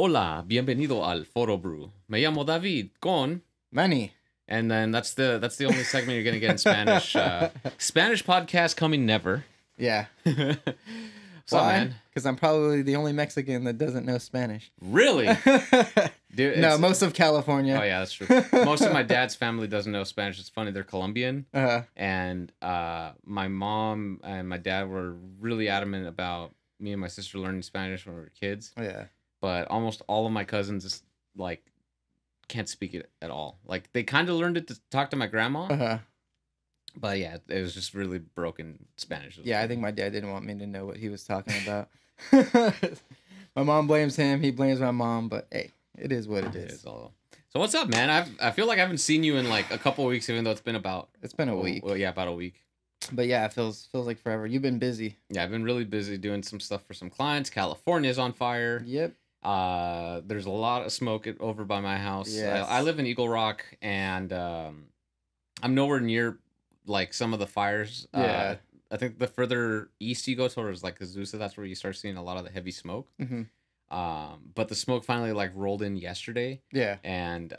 Hola, bienvenido al Photo Brew. Me llamo David con Manny. and then that's the only segment you're gonna get in Spanish. Spanish podcast coming never. Yeah. What's up, man? Because I'm probably the only Mexican that doesn't know Spanish. Really? Dude, No, most of California. Oh yeah, that's true. Most of my dad's family doesn't know Spanish. It's funny, they're Colombian, and my mom and my dad were really adamant about me and my sister learning Spanish when we were kids. Yeah. But almost all of my cousins like can't speak it at all. Like they kind of learned it to talk to my grandma. But yeah, it was just really broken Spanish. Yeah, I think my dad didn't want me to know what he was talking about. My mom blames him. He blames my mom. But hey, it is what it is. So what's up, man? I feel like I haven't seen you in like a couple of weeks, even though it's been about... It's been a week. Well, yeah, about a week. But yeah, it feels like forever. You've been busy. Yeah, I've been really busy doing some stuff for some clients. California's on fire. Yep. There's a lot of smoke over by my house. Yes. I live in Eagle Rock, and I'm nowhere near like some of the fires. Yeah. I think the further east you go towards like Azusa, that's where you start seeing a lot of the heavy smoke. But the smoke finally like rolled in yesterday. Yeah. And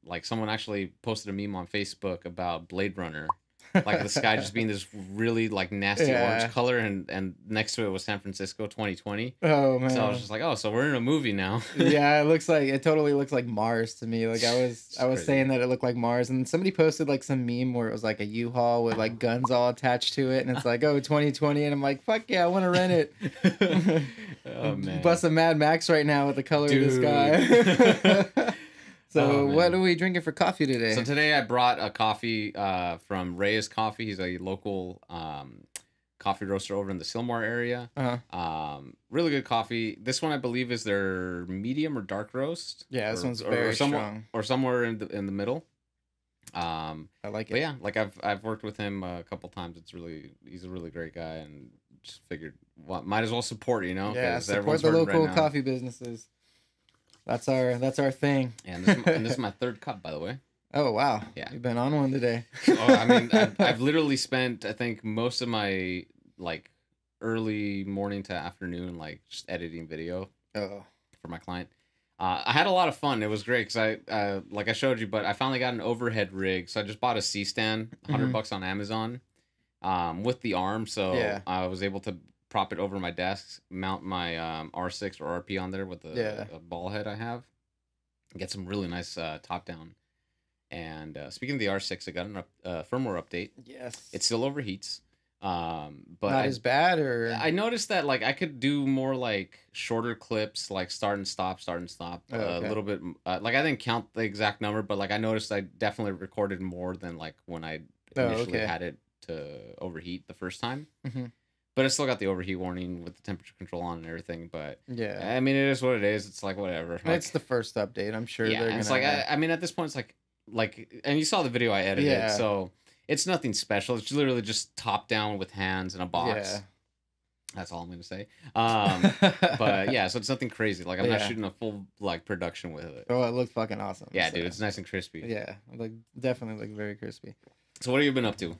like someone actually posted a meme on Facebook about Blade Runner. Like the sky just being this really like nasty orange color, and next to it was San Francisco 2020. Oh man! So I was just like, oh, so we're in a movie now. Yeah, it totally looks like Mars to me. Like I was crazy. saying that it looked like Mars, and somebody posted like some meme where it was like a U-Haul with like guns all attached to it, and it's like, oh, 2020, and I'm like, fuck yeah, I want to rent it. Oh man! Bust a Mad Max right now with the color of the sky. So what are we drinking for coffee today? So today I brought a coffee from Reyes Coffee. He's a local coffee roaster over in the Sylmar area. Really good coffee. This one I believe is their medium or dark roast. Yeah, this one's very strong. Or somewhere in the middle. I like it. But yeah, like I've worked with him a couple times. He's a really great guy, and just figured might as well support, you know? Yeah, support the local coffee businesses. That's our thing. And this is my third cup, by the way. Oh wow! Yeah, you've been on one today. Oh, I mean, I've literally spent I think most of my like early morning to afternoon like just editing video. For my client. I had a lot of fun. It was great because I like I showed you, but I finally got an overhead rig, so I just bought a C stand, $100 on Amazon, with the arm, so I was able to prop it over my desk, mount my R6 or RP on there with the ball head I have, and get some really nice top down. And speaking of the R6, I got a firmware update. Yes, it still overheats, but not as bad. Or I noticed that like I could do more like shorter clips, like start and stop, a little bit. Like I didn't count the exact number, but like I noticed I definitely recorded more than like when I initially had it to overheat the first time. But it's still got the overheat warning with the temperature control on and everything. But yeah, I mean, it is what it is. It's like whatever. Like, it's the first update. I'm sure. Yeah, it's like I mean, at this point, it's like, and you saw the video I edited, so it's nothing special. It's literally just top down with hands in a box. Yeah. That's all I'm gonna say. But yeah, so it's nothing crazy. Like I'm not shooting a full like production with it. Oh, it looked fucking awesome. Yeah, so. Dude, it's nice and crispy. Yeah, like definitely like very crispy. So what have you been up to?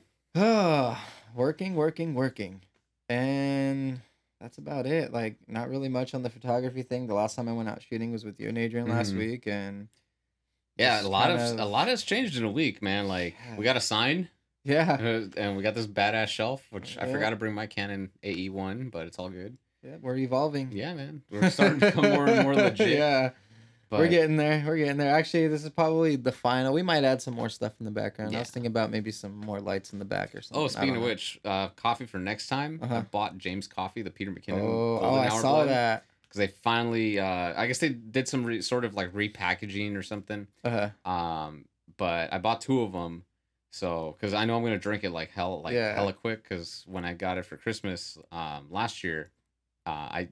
Working. And that's about it. Like, not really much on the photography thing. The last time I went out shooting was with you and Adrian last week, and yeah, a lot has changed in a week, man. Like, we got a sign, and we got this badass shelf, which I forgot to bring my Canon AE1, but it's all good. Yeah, we're evolving. Yeah, man, we're starting to become more and more legit. Yeah. But we're getting there. Actually, this is probably the final. We might add some more stuff in the background. I was thinking about maybe some more lights in the back or something. Oh, speaking of which, coffee for next time. I bought James Coffee, the Peter McKinnon. Oh, I saw that. Because they finally, I guess they did some sort of like repackaging or something. But I bought 2 of them. So, because I know I'm gonna drink it like hella quick. Because when I got it for Christmas last year. I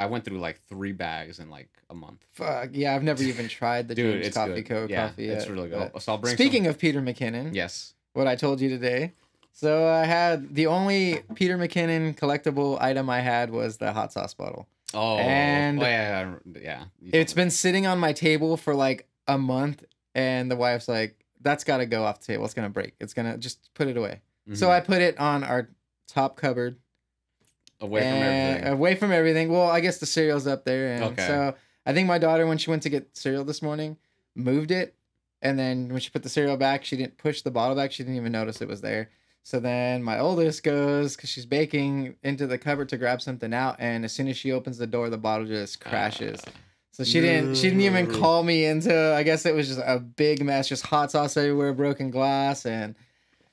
went through like 3 bags in like a month. Fuck yeah, I've never even tried the James Coffee Co. coffee yet. It's really good. So I'll bring. Speaking of Peter McKinnon, yes, what I told you today. So I had the only Peter McKinnon collectible item I had was the hot sauce bottle. Oh, and yeah. It's been sitting on my table for like a month, and the wife's like, "That's got to go off the table. It's gonna break. It's gonna just put it away." So I put it on our top cupboard. Away from everything. Well, I guess the cereal's up there, and so I think my daughter, when she went to get cereal this morning, moved it. And then when she put the cereal back, she didn't push the bottle back. She didn't even notice it was there. So then my oldest goes, because she's baking, into the cupboard to grab something out. And as soon as she opens the door, the bottle just crashes. So she didn't even call me into, I guess it was just a big mess, just hot sauce everywhere, broken glass. And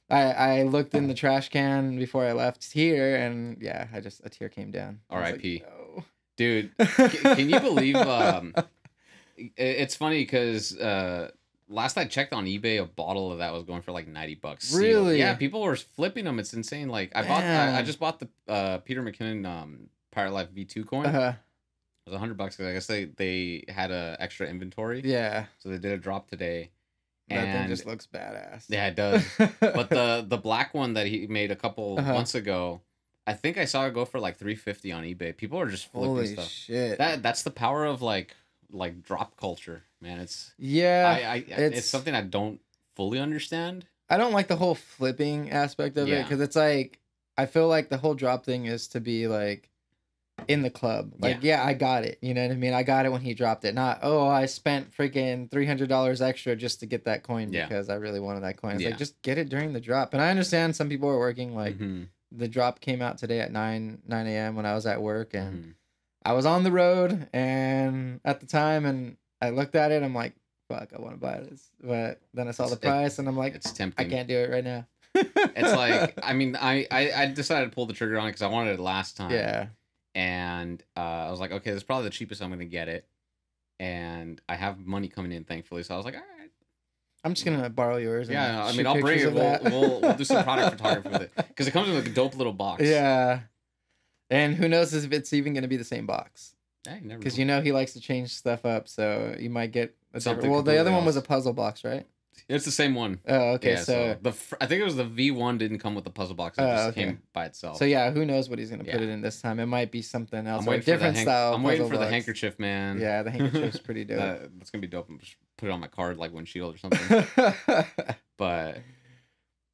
I looked in the trash can before I left here, and yeah, a tear came down. R.I.P. Like, no. Dude, can you believe, it's funny because last I checked on eBay, a bottle of that was going for like $90. Sealed. Really? Yeah, people were flipping them. It's insane. Like I just bought the Peter McKinnon Pirate Life V2 coin. It was $100. I guess they had a extra inventory. Yeah. So they did a drop today. That thing just looks badass. Yeah, it does. But the black one that he made a couple months ago, I think I saw it go for like $350 on eBay. People are just flipping Holy stuff. Shit. That's the power of like drop culture, man. It's it's something I don't fully understand. I don't like the whole flipping aspect of it, because it's like, I feel like the whole drop thing is to be like in the club. Like, yeah, I got it. You know what I mean? I got it when he dropped it. Not, oh, I spent freaking $300 extra just to get that coin because I really wanted that coin. It's like, just get it during the drop. And I understand some people are working. Like, the drop came out today at 9 a.m. when I was at work, and I was on the road and at the time, and I looked at it. I'm like, fuck, I want to buy this. But then I saw the price, and I'm like, it's tempting. I can't do it right now. It's like, I mean, I decided to pull the trigger on it because I wanted it last time. Yeah. And I was like, okay, this is probably the cheapest I'm going to get it. And I have money coming in, thankfully. So I was like, all right. I'm just going to borrow yours. Yeah, I mean, I'll bring it. We'll do some product photography with it. Because it comes in a dope little box. Yeah. And who knows if it's even going to be the same box. Because you know he likes to change stuff up. So you might get something. Well, the other one was a puzzle box, right? It's the same one. Oh, okay. Yeah, so I think it was the V1 didn't come with the puzzle box. It just came by itself. So yeah, who knows what he's gonna put it in this time? It might be something else, or a different style. I'm waiting for the handkerchief, man. Yeah, the handkerchief's pretty dope. That's gonna be dope. Just put it on my card, like windshield or something. But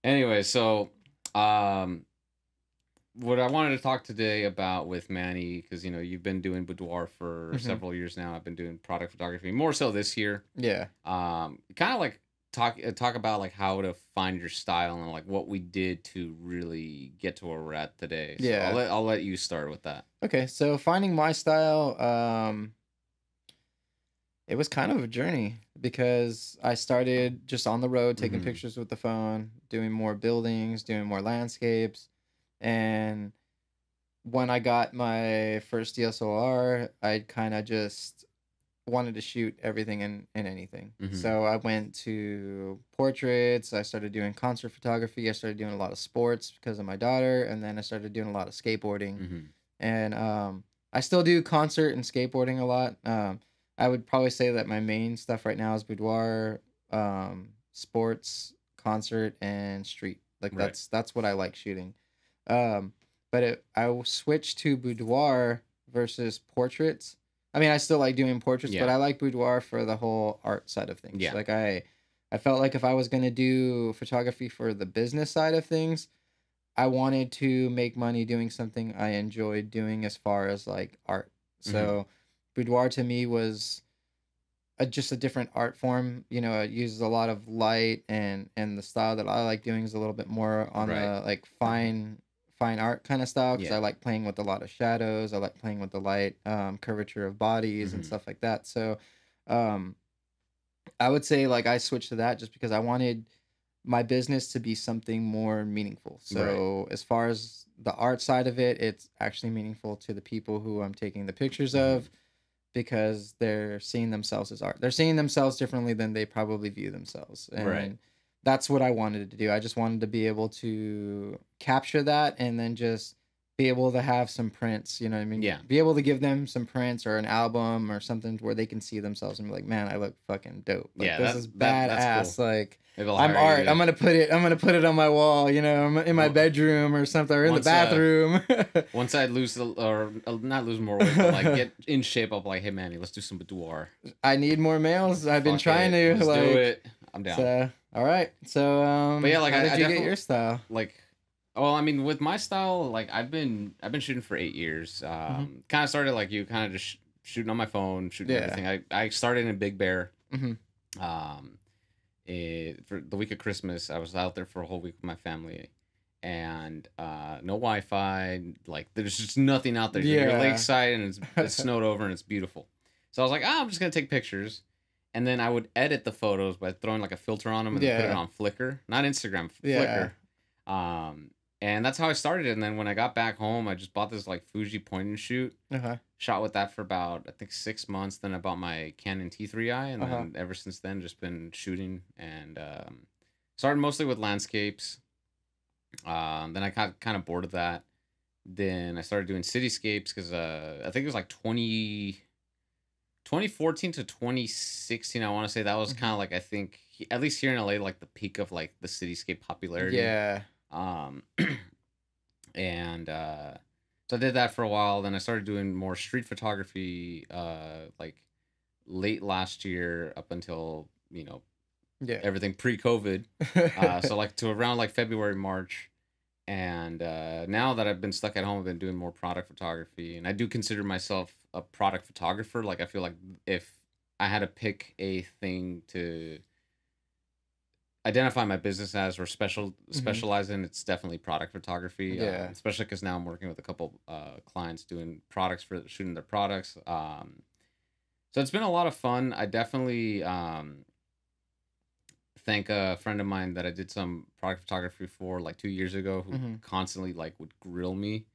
anyway, so what I wanted to talk today about with Manny, because you've been doing boudoir for several years now. I've been doing product photography more so this year. Yeah. Kind of like. Talk about like how to find your style and like what we did to really get to where we're at today. So yeah, I'll let you start with that. Okay, so finding my style, it was kind of a journey because I started just on the road taking pictures with the phone, doing more buildings, doing more landscapes, and when I got my first DSLR, I kind of just wanted to shoot everything and anything. So I went to portraits. I started doing concert photography. I started doing a lot of sports because of my daughter, and then I started doing a lot of skateboarding. And I still do concert and skateboarding a lot. I would probably say that my main stuff right now is boudoir, sports, concert, and street. Like that's what I like shooting. But I switched to boudoir versus portraits. I mean, I still like doing portraits, but I like boudoir for the whole art side of things. Like I felt like if I was going to do photography for the business side of things, I wanted to make money doing something I enjoyed doing as far as like art. So boudoir to me was just a different art form. It uses a lot of light, and the style that I like doing is a little bit more on the like fine art kind of style, because I like playing with a lot of shadows. I like playing with the light, curvature of bodies and stuff like that. So I would say like I switched to that just because I wanted my business to be something more meaningful. So as far as the art side of it, it's actually meaningful to the people who I'm taking the pictures of, because they're seeing themselves as art. They're seeing themselves differently than they probably view themselves. And that's what I wanted to do. I just wanted to be able to capture that and then just be able to have some prints, you know what I mean? Yeah. Be able to give them some prints or an album or something where they can see themselves and be like, man, I look fucking dope. Like, this is badass. That's cool. Like, I'm art. I'm gonna put it on my wall, in my bedroom or something, or in the bathroom. Once I lose not lose more weight, but like get in shape, I'll be like, hey Manny, let's do some boudoir. I need more males. I've been trying to let's do it. I'm down. So, all right. So but yeah, like how did you get your style? Like, well, I mean, with my style, like I've been shooting for 8 years. Kind of started like you, kind of just shooting on my phone, shooting everything. I started in Big Bear. For the week of Christmas, I was out there for a whole week with my family, and no Wi-Fi. Like, there's just nothing out there. You're lakeside, and it's snowed over, and it's beautiful. So I was like, I'm just gonna take pictures, and then I would edit the photos by throwing like a filter on them and then put it on Flickr, not Instagram, Flickr. And that's how I started. And then when I got back home, I just bought this like Fuji point and shoot. Shot with that for about, I think, 6 months. Then I bought my Canon T3i, and then ever since then, just been shooting. And started mostly with landscapes. Then I got kind of bored of that. Then I started doing cityscapes because I think it was like 2014 to 2016. I want to say that was kind of like, I think, at least here in LA, like the peak of like the cityscape popularity. And so I did that for a while. Then I started doing more street photography like late last year up until, everything pre-COVID. So like to around like February, March. And now that I've been stuck at home, I've been doing more product photography. And I do consider myself a product photographer. Like, I feel like if I had to pick a thing to identify my business as or specialize in, it's definitely product photography. Especially because now I'm working with a couple clients doing products for shooting their products. So it's been a lot of fun. I definitely thank a friend of mine that I did some product photography for like 2 years ago, who constantly like would grill me.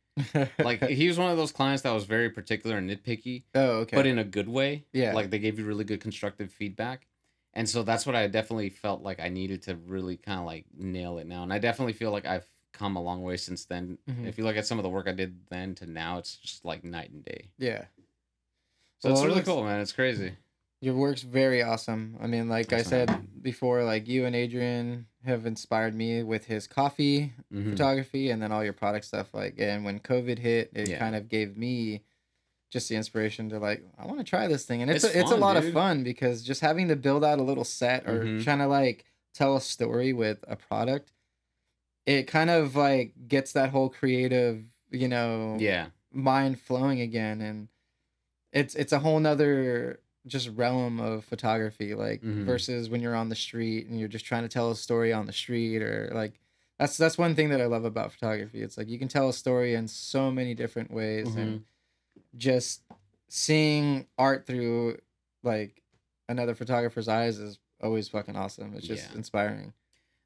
Like, he was one of those clients that was very particular and nitpicky, but in a good way. Like, they gave you really good constructive feedback. And so that's what I definitely felt like I needed to really kind of like nail it now. And I definitely feel like I've come a long way since then. If you look at some of the work I did then to now, it's just like night and day. So it's really cool, man. It's crazy. Your work's very awesome. I mean, like I said before, like, you and Adrian have inspired me with his coffee photography, and then all your product stuff. Like, and when COVID hit, it kind of gave me just the inspiration to like, I want to try this thing. And it's a lot of fun, because just having to build out a little set or trying to like tell a story with a product, it kind of like gets that whole creative, mind flowing again. And it's a whole nother just realm of photography, like versus when you're on the street and you're just trying to tell a story on the street, or like that's one thing that I love about photography. It's like you can tell a story in so many different ways, and just seeing art through like another photographer's eyes is always fucking awesome. It's just inspiring.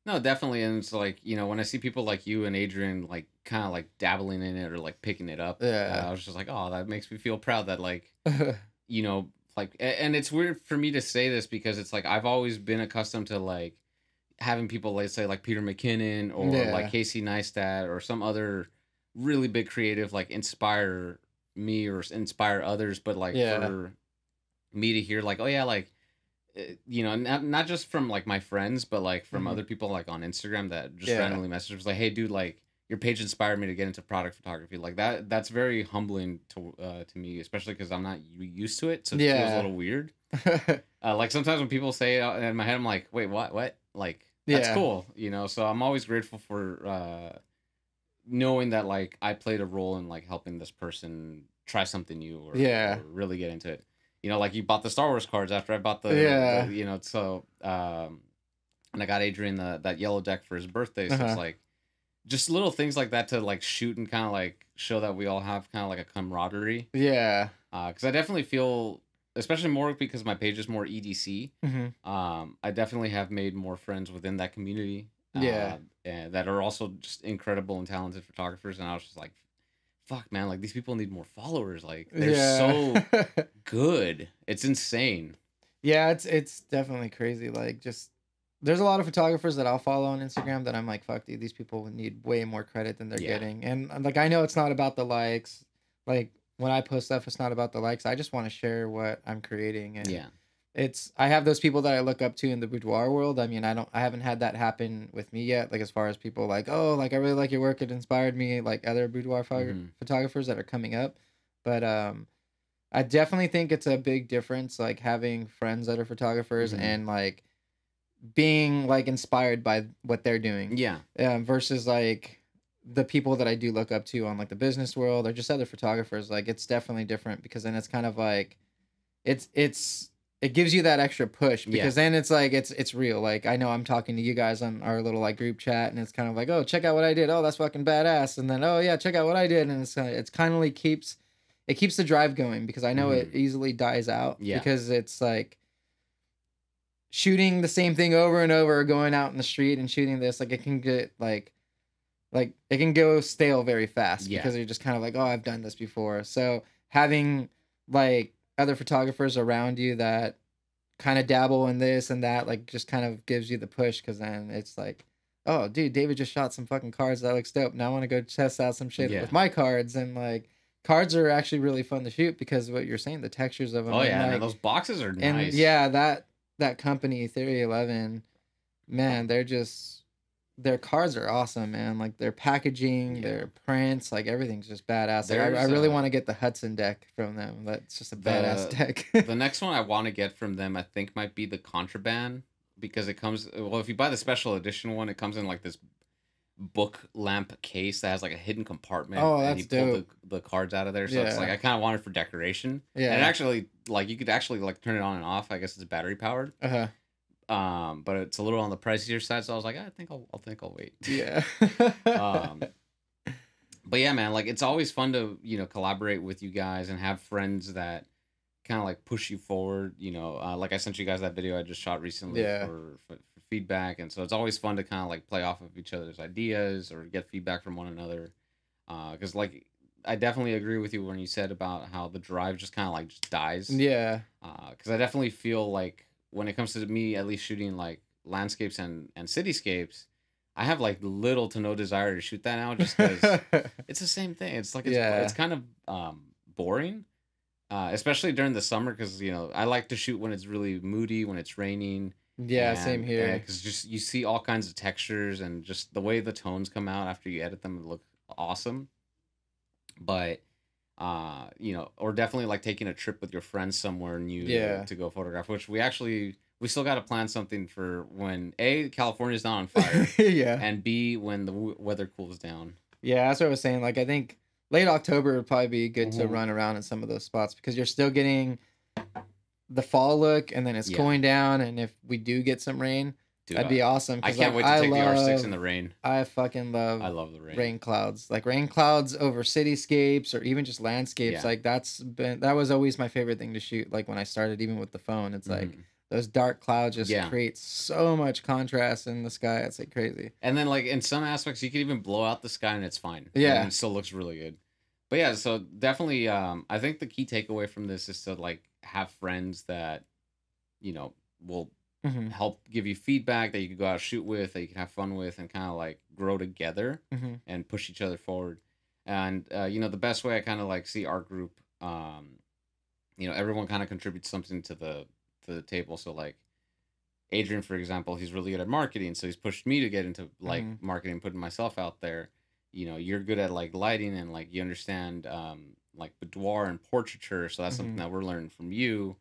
No, definitely. And it's like, when I see people like you and Adrian like kind of like dabbling in it or like picking it up, I was just like, oh, that makes me feel proud that like like, and it's weird for me to say this, because it's like I've always been accustomed to like having people, let's say, like Peter McKinnon or like Casey Neistat or some other really big creative like inspire me or inspire others. But like for me to hear like, oh yeah, like not just from like my friends, but like from other people like on Instagram that just randomly message like, hey dude, like your page inspired me to get into product photography. Like that's very humbling to me, especially because I'm not used to it, so it feels a little weird. Like sometimes when people say it in my head, I'm like, wait, what? Like, that's cool, So I'm always grateful for knowing that like I played a role in like helping this person try something new or really get into it. Like you bought the Star Wars cards after I bought the so and I got Adrian that yellow deck for his birthday, so it's like just little things like that to like shoot and kind of like show that we all have kind of like a camaraderie. Because I definitely feel, especially more because my page is more EDC, I definitely have made more friends within that community. And that are also just incredible and talented photographers. And I was just like, fuck, man, like these people need more followers. Like they're so good. It's insane. Yeah, it's definitely crazy. Like, just there's a lot of photographers that I'll follow on Instagram that I'm like, fuck, dude, these people need way more credit than they're getting. And like, I know it's not about the likes. Like when I post stuff, it's not about the likes. I just want to share what I'm creating. And I have those people that I look up to in the boudoir world. I mean, I haven't had that happen with me yet. Like, as far as people like, oh, like I really like your work. It inspired me. Like other boudoir photographers that are coming up. But I definitely think it's a big difference, like having friends that are photographers and like being like inspired by what they're doing. Versus like the people that I do look up to on like the business world or just other photographers, like it's definitely different because then it's kind of like it gives you that extra push because then it's like it's real. Like I know I'm talking to you guys on our little like group chat and it's kind of like, oh, check out what I did. Oh, that's fucking badass. And then, oh yeah, check out what I did. And it's kind of like keeps the drive going because I know it easily dies out because it's like shooting the same thing over and over, going out in the street and shooting this, like it can get like it can go stale very fast because you're just kind of like, oh, I've done this before. So having like other photographers around you that kind of dabble in this and that, like just kind of gives you the push because then it's like, oh, dude, David just shot some fucking cards that looks dope. Now I want to go test out some shit with my cards. And like cards are actually really fun to shoot because what you're saying, the textures of them. Oh yeah, like, man, those boxes are nice. And yeah, that company Theory 11, man, their cards are awesome, man. Like their packaging, their prints, like everything's just badass. Like, I really want to get the Hudson deck from them. That's just a badass deck. The next one I want to get from them, I think, might be the Contraband because it comes. Well, if you buy the special edition one, it comes in like this book lamp case that has like a hidden compartment. Oh, that's and you dope. Pull the cards out of there, so it's like I kind of want it for decoration. Yeah, and actually, like you could actually like turn it on and off. I guess it's battery powered. But it's a little on the pricier side, so I was like, I think I'll wait. Yeah. But yeah, man, like it's always fun to collaborate with you guys and have friends that kind of like push you forward. Like I sent you guys that video I just shot recently for feedback, and so it's always fun to kind of like play off of each other's ideas or get feedback from one another. Because like I definitely agree with you when you said about how the drive just kind of like just dies. Yeah. Because I definitely feel like when it comes to me, at least shooting like landscapes and cityscapes, I have like little to no desire to shoot that now just because it's the same thing. It's like, it's kind of boring, especially during the summer because, I like to shoot when it's really moody, when it's raining. Yeah, same here. Because just you see all kinds of textures and just the way the tones come out after you edit them look awesome. But or definitely like taking a trip with your friends somewhere new to go photograph, which we still got to plan something for when A, California's not on fire, and B, when the weather cools down. Yeah, that's what I was saying. Like I think late October would probably be good to run around in some of those spots because you're still getting the fall look and then it's cooling down, and if we do get some rain, dude, that'd be awesome. I can't wait to take the R6 in the rain. I fucking love. I love the rain clouds, like rain clouds over cityscapes or even just landscapes. Like that was always my favorite thing to shoot. Like when I started, even with the phone, it's like those dark clouds just create so much contrast in the sky. It's like crazy. And then like in some aspects, you can even blow out the sky and it's fine. Yeah, and it still looks really good. But yeah, so definitely, I think the key takeaway from this is to like have friends that, will help give you feedback that you can go out shoot with, that you can have fun with, and kind of like grow together and push each other forward. And the best way I kind of like see our group, everyone kind of contributes something to the table. So like Adrian, for example, he's really good at marketing, so he's pushed me to get into like marketing, putting myself out there. You're good at like lighting and like you understand like boudoir and portraiture, so that's something that we're learning from you.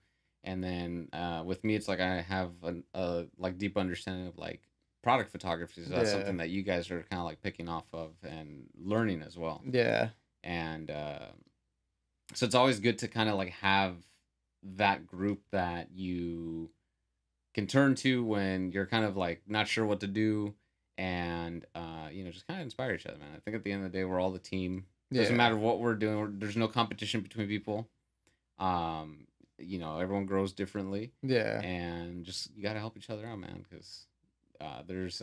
And then with me, it's like I have a like deep understanding of like product photography. So that's something that you guys are kind of like picking off of and learning as well. Yeah. And so it's always good to kind of like have that group that you can turn to when you're kind of like not sure what to do, and just kind of inspire each other, man. I think at the end of the day, we're all the team. Doesn't matter what we're doing. There's no competition between people. Everyone grows differently. Yeah. And just you got to help each other out, man, because there's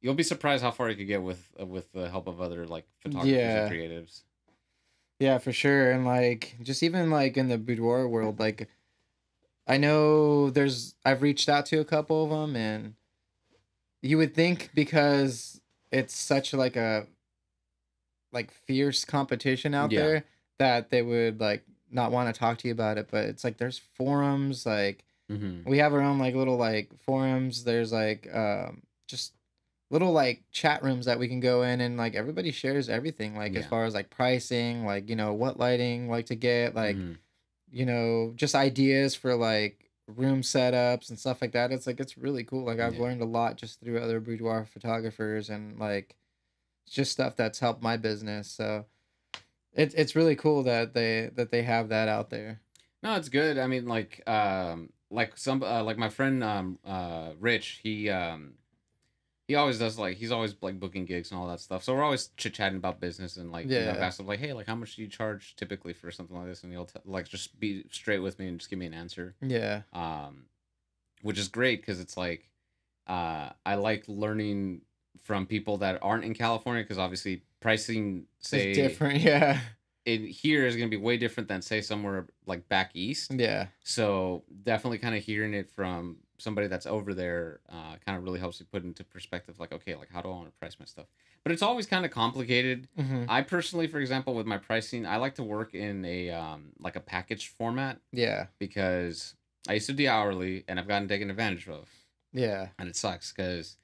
you'll be surprised how far you could get with the help of other like photographers and creatives. Yeah, for sure. And like just even like in the boudoir world, like I know I've reached out to a couple of them, and you would think because it's such like a like fierce competition out there that they would like not want to talk to you about it, but it's like there's forums, like we have our own like little like forums. There's like just little like chat rooms that we can go in, and like everybody shares everything, like as far as like pricing, like what lighting like to get, like just ideas for like room setups and stuff like that. It's like it's really cool. Like I've learned a lot just through other boudoir photographers, and like just stuff that's helped my business. So it's really cool that they have that out there. No, it's good. I mean, like my friend Rich, he always does, like, he's always like booking gigs and all that stuff. So we're always chit chatting about business, and like, you know, I've asked him like, hey, like, how much do you charge typically for something like this? And he'll like just be straight with me and just give me an answer. Yeah. Which is great because it's like, I like learning from people that aren't in California, because obviously pricing, say, it's different. Yeah. Here is going to be way different than, say, somewhere like back east. Yeah. So definitely kind of hearing it from somebody that's over there kind of really helps you put into perspective, like, okay, like, how do I want to price my stuff? But it's always kind of complicated. I personally, for example, with my pricing, I like to work in a like a package format. Yeah. Because I used to do hourly, and I've gotten taken advantage of. Yeah. And it sucks because,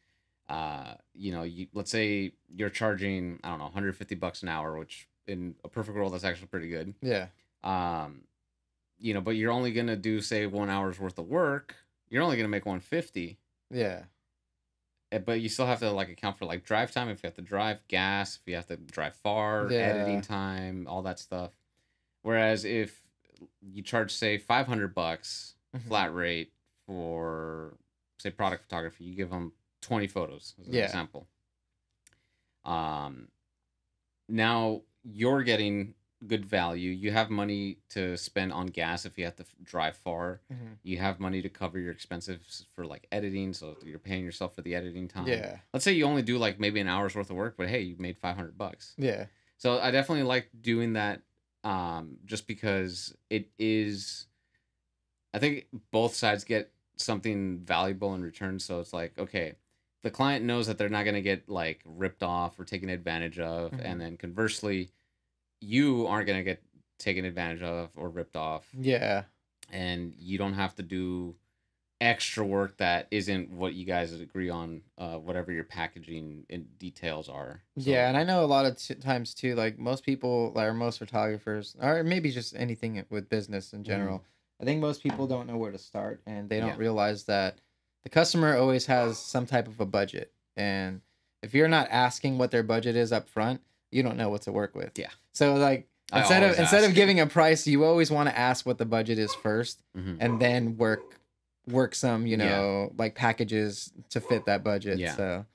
you know, let's say you're charging, I don't know, $150 an hour, which in a perfect world, that's actually pretty good. Yeah. You know, but you're only gonna do, say, 1 hour's worth of work. You're only gonna make 150. Yeah. But you still have to like account for like drive time, if you have to drive, gas, if you have to drive far, editing time, all that stuff. Whereas if you charge, say, $500 flat rate for, say, product photography, you give them 20 photos as an example. Now you're getting good value. You have money to spend on gas if you have to drive far. You have money to cover your expenses for like editing, so you're paying yourself for the editing time. Yeah. Let's say you only do like maybe an hour's worth of work, but hey, you made $500. Yeah. So I definitely like doing that, just because it is, I think both sides get something valuable in return. So it's like, okay, the client knows that they're not going to get like ripped off or taken advantage of. And then conversely, you aren't going to get taken advantage of or ripped off. Yeah. And you don't have to do extra work that isn't what you guys agree on, whatever your packaging and details are. So, yeah. And I know a lot of times too, like most people, or most photographers, or maybe just anything with business in general, I think most people don't know where to start, and they don't realize that the customer always has some type of a budget. And if you're not asking what their budget is up front, you don't know what to work with. Yeah. So like instead of giving a price, you always want to ask what the budget is first, and then work some, you know, like packages to fit that budget. Yeah. So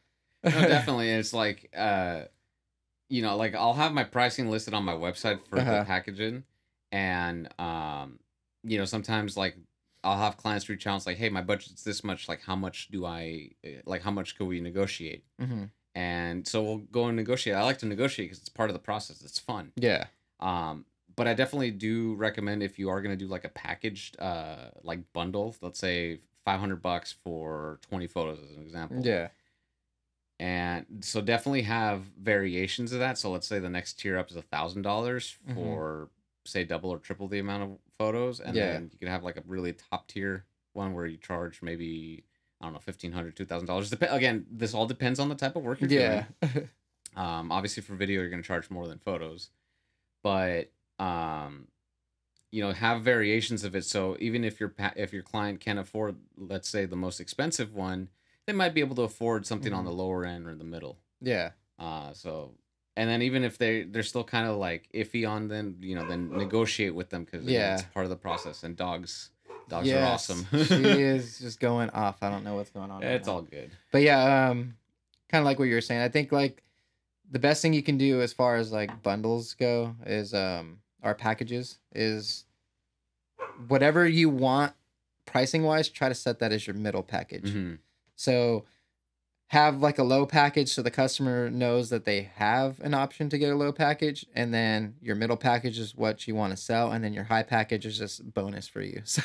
no, definitely. It's like, you know, like I'll have my pricing listed on my website for the packaging, and you know, sometimes like I'll have clients reach out and say, hey, my budget's this much, like how much could we negotiate? And so we'll go and negotiate. I like to negotiate because it's part of the process. It's fun. Yeah. But I definitely do recommend, if you are going to do like a packaged like bundle, let's say $500 for 20 photos as an example. Yeah. And so definitely have variations of that. So let's say the next tier up is $1,000 for, say, double or triple the amount of photos. And then you can have like a really top tier one where you charge maybe, I don't know, $1,500, $2,000. Again, this all depends on the type of work you're doing. Obviously for video, you're going to charge more than photos, but you know, have variations of it. So even if your client can't afford, let's say, the most expensive one, they might be able to afford something on the lower end or the middle. Yeah. So, and then even if they're still kind of like iffy on them, you know, then negotiate with them, because it's part of the process. And dogs are awesome. She is just going off. I don't know what's going on. It's all good. But yeah, kind of like what you were saying. I think like the best thing you can do as far as like bundles go is our packages is whatever you want pricing wise, try to set that as your middle package. So have like a low package so the customer knows that they have an option to get a low package, and then your middle package is what you want to sell, and then your high package is just bonus for you. So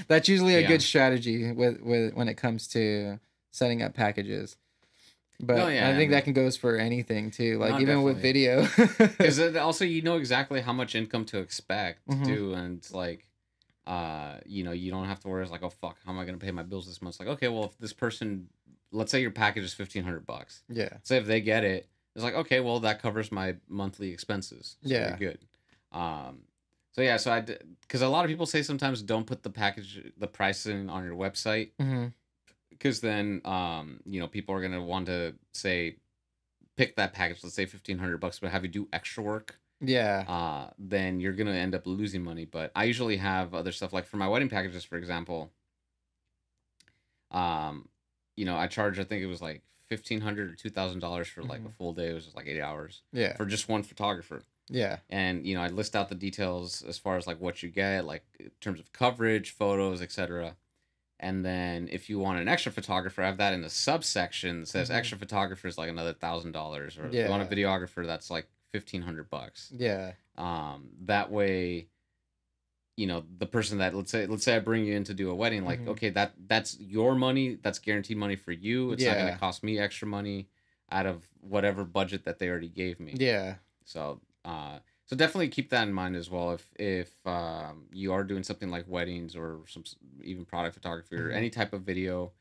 that's usually a good strategy with when it comes to setting up packages. But I think that can goes for anything too, like even with video. Because also you know exactly how much income to expect too, and it's like, you know, you don't have to worry. It's like, oh fuck, how am I gonna pay my bills this month? It's like, okay, well, if this person, let's say your package is $1,500. Yeah. Say if they get it, it's like, okay, well, that covers my monthly expenses. So yeah. Good. So yeah, so because a lot of people say sometimes don't put the pricing on your website. Because then, you know, people are gonna want to say pick that package, let's say $1,500, but have you do extra work, then you're gonna end up losing money. But I usually have other stuff, like for my wedding packages, for example. You know, I charge, I think it was like $1,500 or $2,000 for like a full day. It was just like 8 hours. Yeah. For just one photographer. Yeah. And, you know, I list out the details as far as like what you get, like in terms of coverage, photos, etc. And then if you want an extra photographer, I have that in the subsection that says extra photographer is like another $1,000. Or if you want a videographer, that's like $1,500. Yeah. That way, you know, the person that let's say I bring you in to do a wedding, like, okay, that's your money, that's guaranteed money for you. It's not gonna cost me extra money out of whatever budget that they already gave me. Yeah. So so definitely keep that in mind as well. If you are doing something like weddings or some even product photography or any type of video,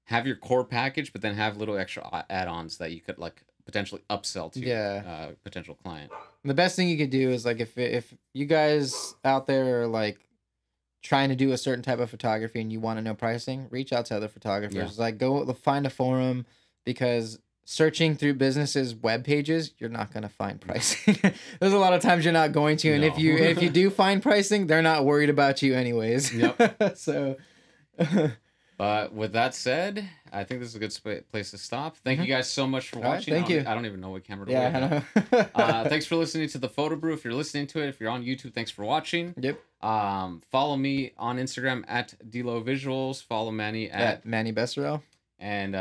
have your core package, but then have little extra add-ons that you could like potentially upsell to potential client. The best thing you could do is like if you guys out there are like trying to do a certain type of photography and you want to know pricing, reach out to other photographers. Like go find a forum, because searching through businesses' web pages, you're not gonna find pricing. There's a lot of times you're not going to, and if you do find pricing, they're not worried about you anyways. Yep. So. But with that said, I think this is a good place to stop. Thank you guys so much for watching. Thank you. I don't even know what camera to wear. Thanks for listening to the Photo Brew. If you're listening to it, if you're on YouTube, thanks for watching. Yep. Follow me on Instagram at Delo Visuals. Follow Manny at Manny Besserell. And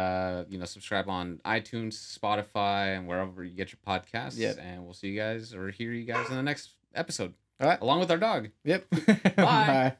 you know, subscribe on iTunes, Spotify, and wherever you get your podcasts. Yep. And we'll see you guys or hear you guys in the next episode. All right. Along with our dog. Yep. Bye. Bye.